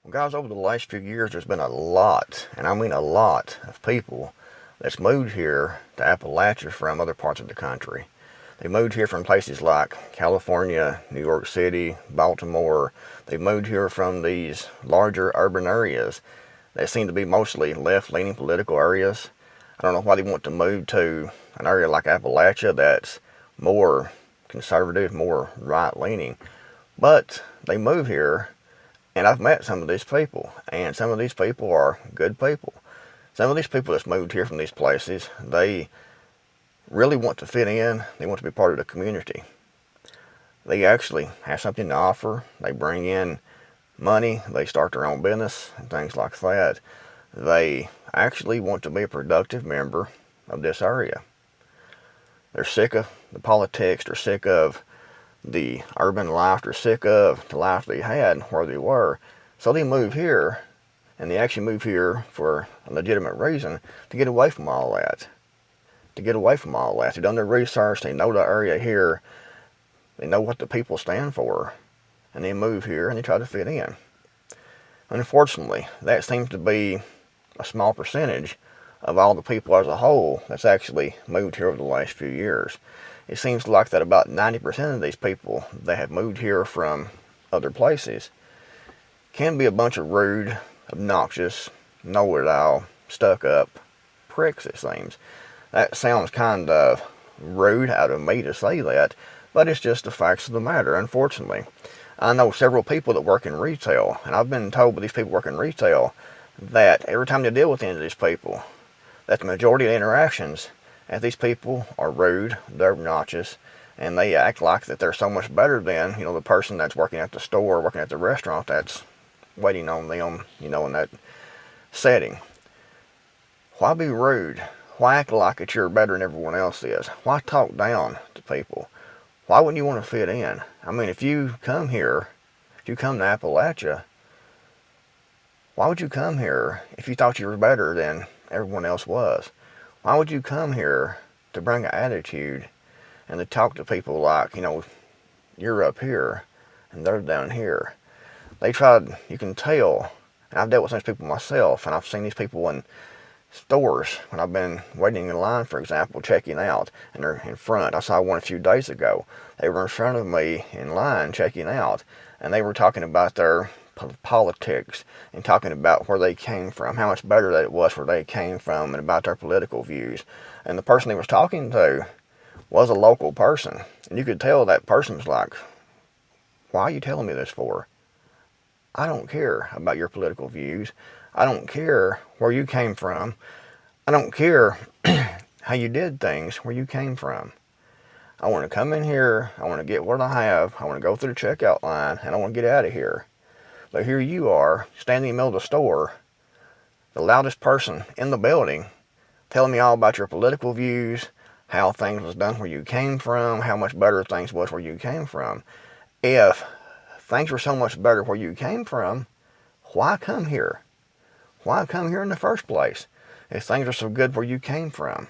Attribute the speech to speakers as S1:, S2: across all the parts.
S1: Well, guys, over the last few years, there's been a lot, and I mean a lot, of people that's moved here to Appalachia from other parts of the country. They moved here from places like California, New York City, Baltimore. They moved here from these larger urban areas that seem to be mostly left-leaning political areas. I don't know why they want to move to an area like Appalachia that's more conservative, more right-leaning. But they move here, and I've met some of these people, and some of these people are good people. Some of these people that's moved here from these places, they really want to fit in. They want to be part of the community. They actually have something to offer. They bring in money. They start their own business and things like that. They actually want to be a productive member of this area. They're sick of the politics. They're sick of the urban life. They're sick of the life they had where they were. So they move here, and they actually move here for a legitimate reason, to get away from all that. They've done their research. They know the area here. They know what the people stand for. And they move here and they try to fit in. Unfortunately, that seems to be a small percentage of all the people as a whole that's actually moved here over the last few years. It seems like that about 90% of these people that have moved here from other places can be a bunch of rude, obnoxious, know-it-all, stuck-up pricks, it seems. That sounds kind of rude out of me to say that, but it's just the facts of the matter, unfortunately. I know several people that work in retail, and I've been told by these people working in retail that every time they deal with any of these people, that the majority of the interactions, and these people are rude, they're obnoxious, and they act like that they're so much better than, the person that's working at the store, working at the restaurant that's waiting on them, in that setting. Why be rude? Why act like that you're better than everyone else is? Why talk down to people? Why wouldn't you want to fit in? I mean, if you come here, if you come to Appalachia, why would you come here if you thought you were better than everyone else was? Why would you come here to bring an attitude and to talk to people like, you're up here and they're down here? They tried, you can tell, and I've dealt with some people myself, and I've seen these people in stores when I've been waiting in line, for example, checking out, and they're in front. I saw one a few days ago. They were in front of me in line checking out, and they were talking about their politics and talking about where they came from, how much better that it was where they came from, and about their political views. And the person they was talking to was a local person, and you could tell that person was like, why are you telling me this for? I don't care about your political views. I don't care where you came from. I don't care how you did things where you came from. I want to come in here, I want to get what I have, I want to go through the checkout line, and I want to get out of here. But here you are, standing in the middle of the store, the loudest person in the building, telling me all about your political views, how things was done where you came from, how much better things was where you came from. If things were so much better where you came from, why come here? Why come here in the first place if things are so good where you came from?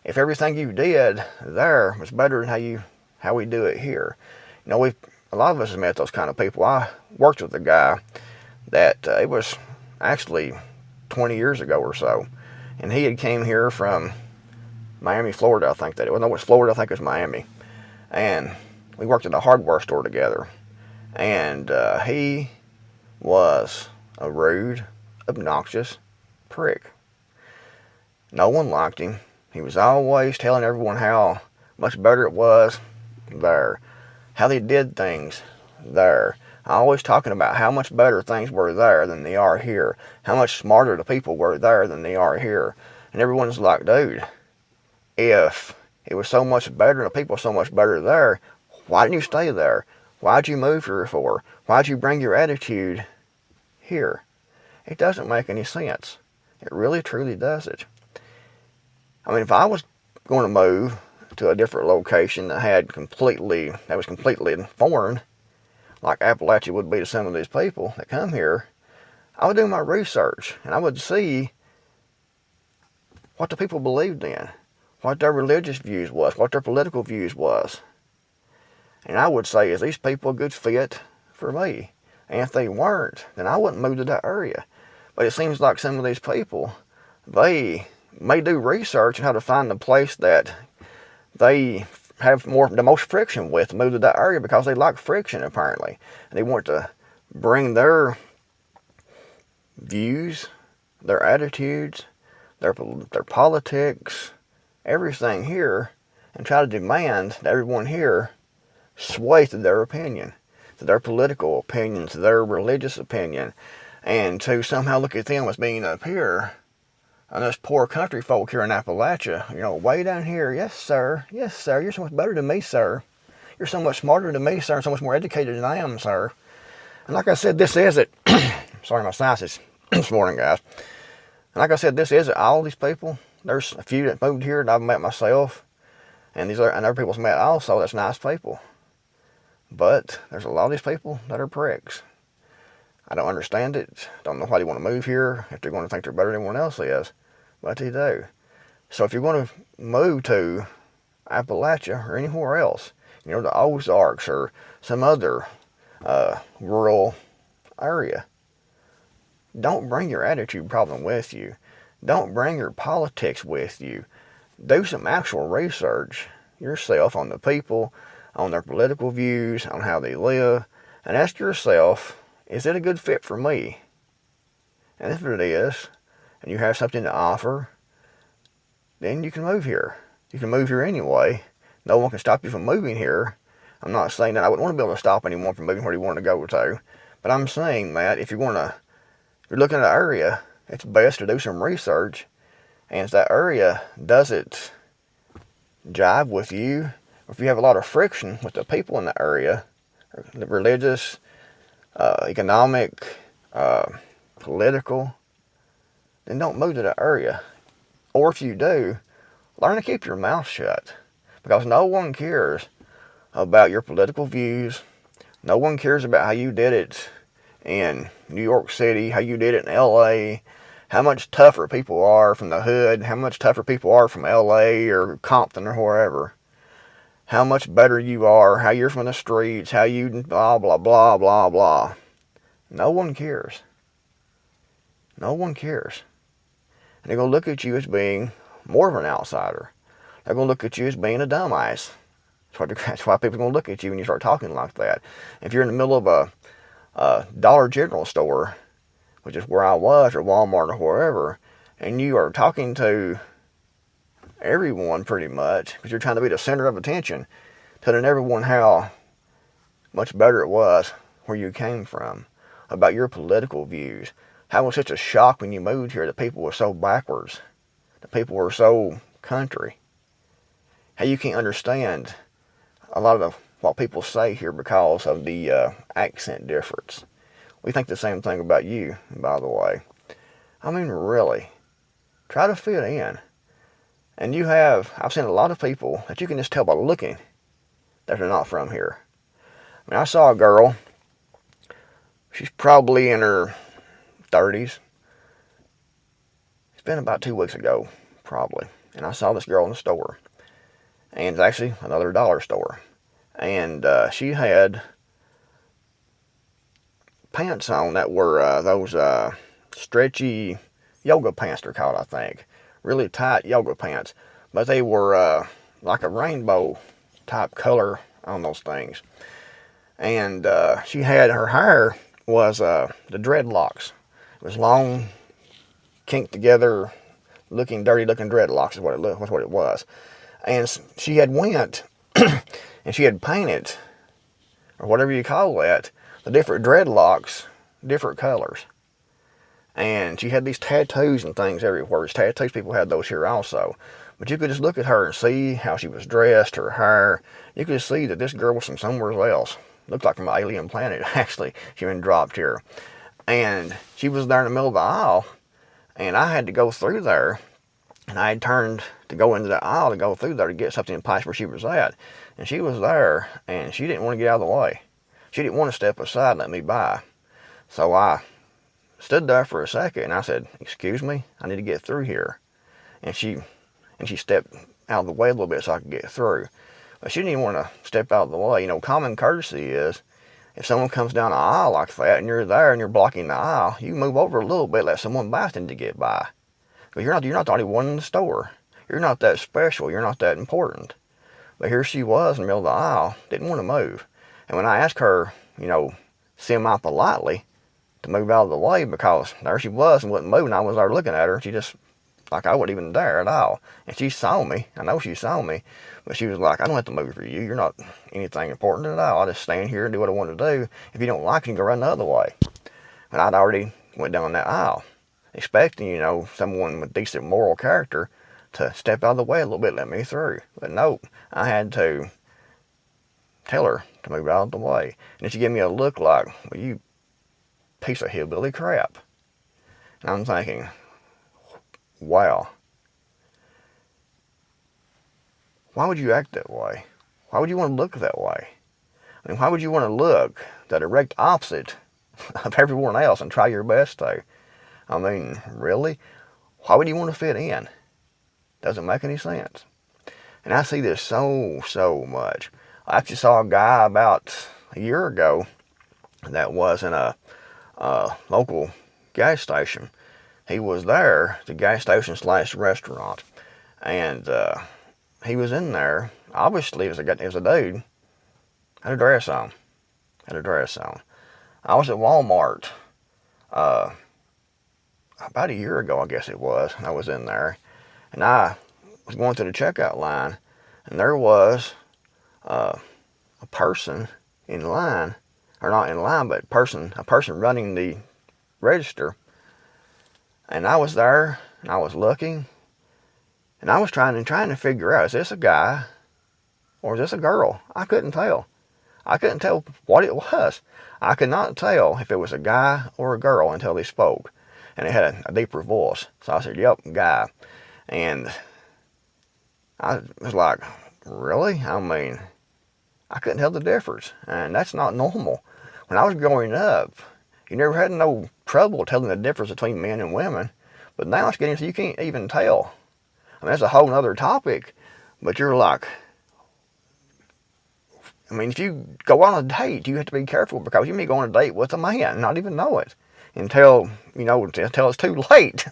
S1: If everything you did there was better than how we do it here. A lot of us have met those kind of people. I worked with a guy that it was actually 20 years ago or so, and he had came here from Miami, Florida, I think that it was. No, it was Florida, I think it was Miami. And we worked at a hardware store together. And he was a rude, obnoxious prick. No one liked him. He was always telling everyone how much better it was there, how they did things there. Always talking about how much better things were there than they are here, how much smarter the people were there than they are here. And everyone's like, dude, if it was so much better, the people were so much better there, why didn't you stay there? Why'd you move here for? Why'd you bring your attitude here? It doesn't make any sense. It really, truly doesn't. I mean, if I was going to move to a different location that was completely foreign, like Appalachia would be to some of these people that come here, I would do my research, and I would see what the people believed in, what their religious views was, what their political views was. And I would say, is these people a good fit for me? And if they weren't, then I wouldn't move to that area. But it seems like some of these people, they may do research on how to find the place that they have the most friction with to move to that area because they like friction apparently. And they want to bring their views, their attitudes, their politics, everything here, and try to demand that everyone here sway to their opinion, to their political opinion, to their religious opinion, and to somehow look at them as being up here, and us poor country folk here in Appalachia, you know, way down here. Yes, sir. Yes, sir. You're so much better than me, sir. You're so much smarter than me, sir, and so much more educated than I am, sir. And like I said, this is it. Sorry, my sinuses this morning, guys. And like I said, this is it. All these people, there's a few that moved here that I've met myself, and other people's met also. That's nice people. But there's a lot of these people that are pricks. I don't understand it. Don't know why they want to move here if they're going to think they're better than everyone else is. But they do. So if you're going to move to Appalachia or anywhere else, you know, the Ozarks or some other rural area, don't bring your attitude problem with you. Don't bring your politics with you. Do some actual research yourself on the people, on their political views, on how they live, and ask yourself, is it a good fit for me? And if it is, and you have something to offer, then you can move here. You can move here anyway. No one can stop you from moving here. I'm not saying that I wouldn't want to be able to stop anyone from moving where they want to go to, but I'm saying that if you're looking at an area, it's best to do some research, and if that area doesn't jive with you, or if you have a lot of friction with the people in the area, the religious, economic, political, then don't move to that area. Or if you do, learn to keep your mouth shut, because no one cares about your political views. No one cares about how you did it in New York City, how you did it in LA, how much tougher people are from the hood, how much tougher people are from LA or Compton or wherever, how much better you are, how you're from the streets, how you blah, blah, blah, blah, blah. No one cares. No one cares. And they're going to look at you as being more of an outsider. They're going to look at you as being a dumbass. That's why people are going to look at you when you start talking like that. If you're in the middle of a Dollar General store, which is where I was, or Walmart or wherever, and you are talking to everyone pretty much, because you're trying to be the center of attention, telling everyone how much better it was where you came from, about your political views, how it was such a shock when you moved here that people were so backwards, that people were so country, how you can't understand a lot of what people say here because of the accent difference. We think the same thing about you, by the way. I mean, really, try to fit in. And I've seen a lot of people that you can just tell by looking that they're not from here. I mean, I saw a girl, she's probably in her 30s. It's been about 2 weeks ago, probably. And I saw this girl in the store. And it's actually another dollar store. And she had pants on that were those stretchy yoga pants, they're called, I think. Really tight yoga pants. But they were like a rainbow type color on those things. And she had, her hair was the dreadlocks. It was long, kinked together, looking dirty looking dreadlocks is what it was. And she had went and she had painted, or whatever you call that, the different dreadlocks, different colors. And she had these tattoos and things everywhere. Tattoos, people had those here also. But you could just look at her and see how she was dressed, her hair. You could just see that this girl was from somewhere else. Looked like from an alien planet, actually. She'd been dropped here. And she was there in the middle of the aisle. And I had to go through there. And I had turned to go into the aisle to go through there to get something past where she was at. And she was there, and she didn't want to get out of the way. She didn't want to step aside and let me by. So I stood there for a second, and I said, "Excuse me, I need to get through here." And she stepped out of the way a little bit so I could get through. But she didn't even want to step out of the way. You know, common courtesy is, if someone comes down the aisle like that and you're there and you're blocking the aisle, you move over a little bit, let someone bystander get by. But you're not the only one in the store. You're not that special. You're not that important. But here she was in the middle of the aisle, didn't want to move. And when I asked her, semi-politely to move out of the way, because there she was and wasn't moving, I was there looking at her. She just, like I wasn't even there at all. And she saw me. I know she saw me. But she was like, I don't have to move for you. You're not anything important at all. I'll just stand here and do what I want to do. If you don't like it, you can go run the other way. And I'd already went down that aisle, expecting, someone with decent moral character to step out of the way a little bit, let me through. But nope, I had to tell her to move out of the way. And then she gave me a look like, well, you piece of hillbilly crap. And I'm thinking, wow. Why would you act that way? Why would you want to look that way? I mean, why would you want to look the direct opposite of everyone else and try your best to? I mean, really? Why would you want to fit in? Doesn't make any sense. And I see this so much. I actually saw a guy about a year ago that was in a local gas station. He was there, the gas station / restaurant, and he was in there. Obviously, it was a dude. Had a dress on. I was at Walmart about a year ago, I guess it was. I was in there, and I was going through the checkout line, and there was a person in line, or not in line, but a person running the register. And I was there, and I was looking, and I was trying to figure out, is this a guy or is this a girl? I couldn't tell. I couldn't tell what it was. I could not tell if it was a guy or a girl until he spoke. And it had a deeper voice. So I said, yep, guy. And I was like, really? I mean, I couldn't tell the difference. And that's not normal. When I was growing up, you never had no trouble telling the difference between men and women. But now it's getting so you can't even tell. I mean, that's a whole other topic. But you're like, I mean, if you go on a date, you have to be careful, because you may go on a date with a man and not even know it until it's too late.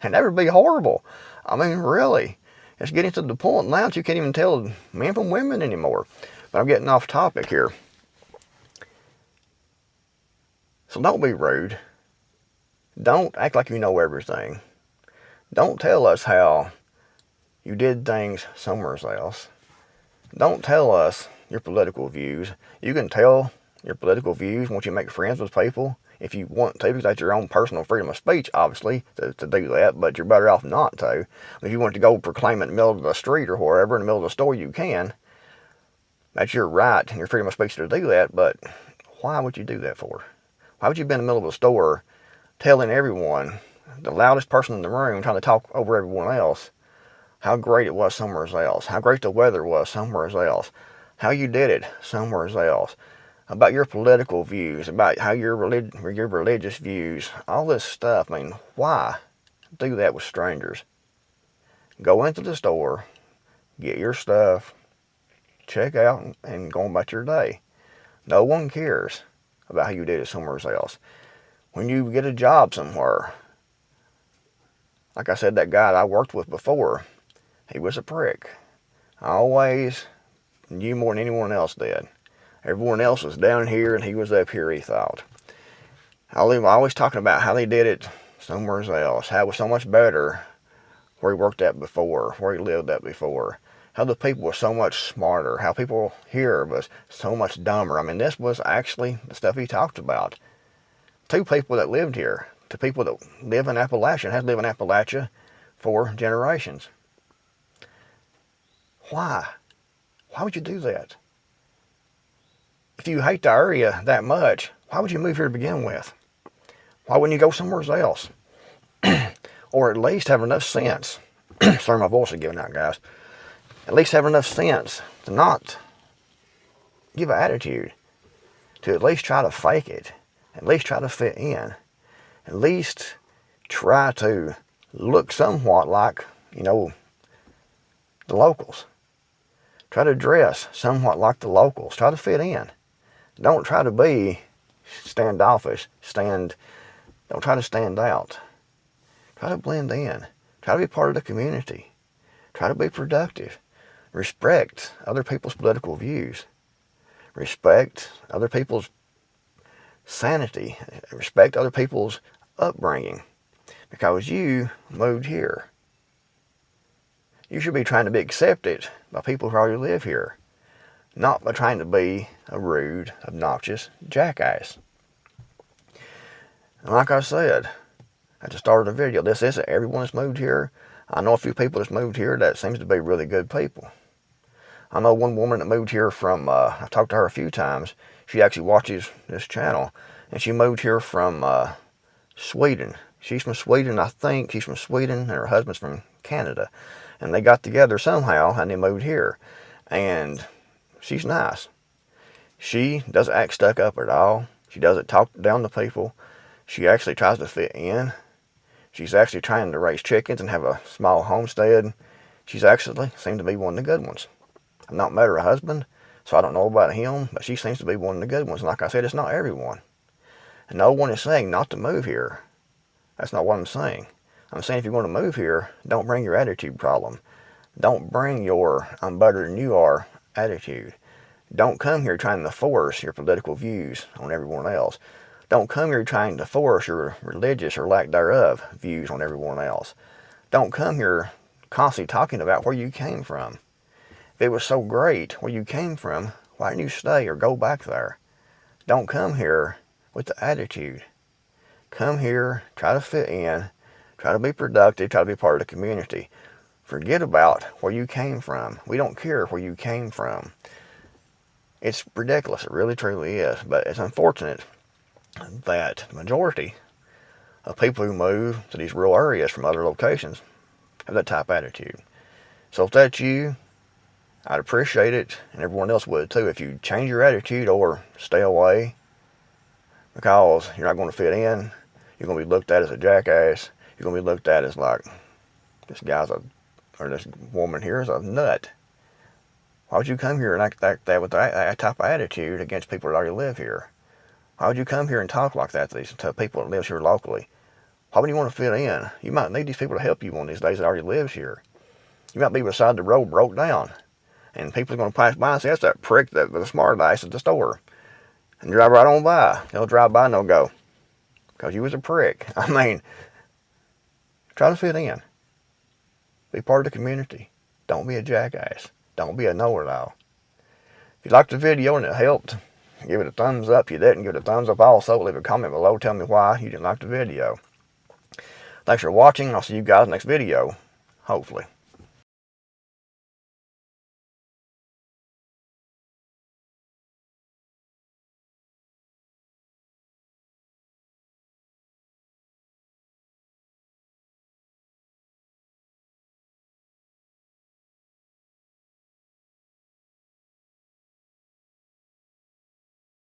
S1: And that would be horrible. I mean, really. It's getting to the point now that you can't even tell men from women anymore. But I'm getting off topic here. So don't be rude. Don't act like you know everything. Don't tell us how you did things somewhere else. Don't tell us your political views. You can tell your political views once you make friends with people, if you want to, because that's your own personal freedom of speech, obviously, to do that, but you're better off not to. If you want to go proclaim it in the middle of the street or wherever, in the middle of the store, you can. That's your right and your freedom of speech to do that, but why would you do that for? Why would you be in the middle of a store telling everyone, the loudest person in the room, trying to talk over everyone else, how great it was somewhere else, how great the weather was somewhere else, how you did it somewhere else, about your political views, about how your religious views, all this stuff. I mean, why do that with strangers? Go into the store, get your stuff, check out, and go about your day. No one cares about how you did it somewhere else. When you get a job somewhere, like I said, that guy I worked with before, he was a prick. I always knew more than anyone else did. Everyone else was down here and he was up here, he thought. Always talking about how they did it somewhere else, how it was so much better where he worked at before, where he lived at before, how the people were so much smarter, how people here was so much dumber. I mean, this was actually the stuff he talked about. Two people that lived here, two people that live in Appalachia, had lived in Appalachia for generations. Why? Why would you do that? If you hate the area that much, why would you move here to begin with? Why wouldn't you go somewhere else? Or at least have enough sense. Sorry, my voice is giving out, guys. At least have enough sense to not give an attitude. To at least try to fake it. At least try to fit in. At least try to look somewhat like, the locals. Try to dress somewhat like the locals. Try to fit in. Don't try to be standoffish. Don't try to stand out. Try to blend in. Try to be part of the community. Try to be productive. Respect other people's political views. Respect other people's sanity. Respect other people's upbringing. Because you moved here. You should be trying to be accepted by people who already live here. Not by trying to be a rude, obnoxious jackass. And like I said at the start of the video, this isn't everyone that's moved here. I know a few people that's moved here that seems to be really good people. I know one woman that moved here from, I talked to her a few times. She actually watches this channel. And she moved here from Sweden. She's from Sweden, I think. She's from Sweden, and her husband's from Canada. And they got together somehow, and they moved here. And she's nice. She doesn't act stuck up at all. She doesn't talk down to people. She actually tries to fit in. She's actually trying to raise chickens and have a small homestead. She's actually seemed to be one of the good ones. I've not met her husband, so I don't know about him, but she seems to be one of the good ones. And like I said, it's not everyone. And no one is saying not to move here. That's not what I'm saying. I'm saying if you're going to move here, don't bring your attitude problem. Don't bring your I'm better than you are attitude. Don't come here trying to force your political views on everyone else. Don't come here trying to force your religious or lack thereof views on everyone else. Don't come here constantly talking about where you came from. If it was so great where you came from, why didn't you stay or go back there? Don't come here with the attitude. Come here, try to fit in, try to be productive, try to be part of the community. Forget about where you came from. We don't care where you came from. It's ridiculous, it really truly is, but it's unfortunate that the majority of people who move to these rural areas from other locations have that type of attitude. So if that's you, I'd appreciate it, and everyone else would too, if you change your attitude or stay away, because you're not going to fit in. You're going to be looked at as a jackass. You're going to be looked at as like, this this woman here is a nut. Why would you come here and act like that with that type of attitude against people that already live here? Why would you come here and talk like that to people that live here locally? Why would you want to fit in? You might need these people to help you one of these days that already lives here. You might be beside the road broke down, and people are going to pass by and say, that's that prick that with a smart ass at the store. And drive right on by. They'll drive by and they'll go, because you was a prick. I mean, try to fit in. Be part of the community. Don't be a jackass. Don't be a know-it-all. If you liked the video and it helped, give it a thumbs up. If you didn't, give it a thumbs up also. Leave a comment below. Tell me why you didn't like the video. Thanks for watching. I'll see you guys next video. Hopefully.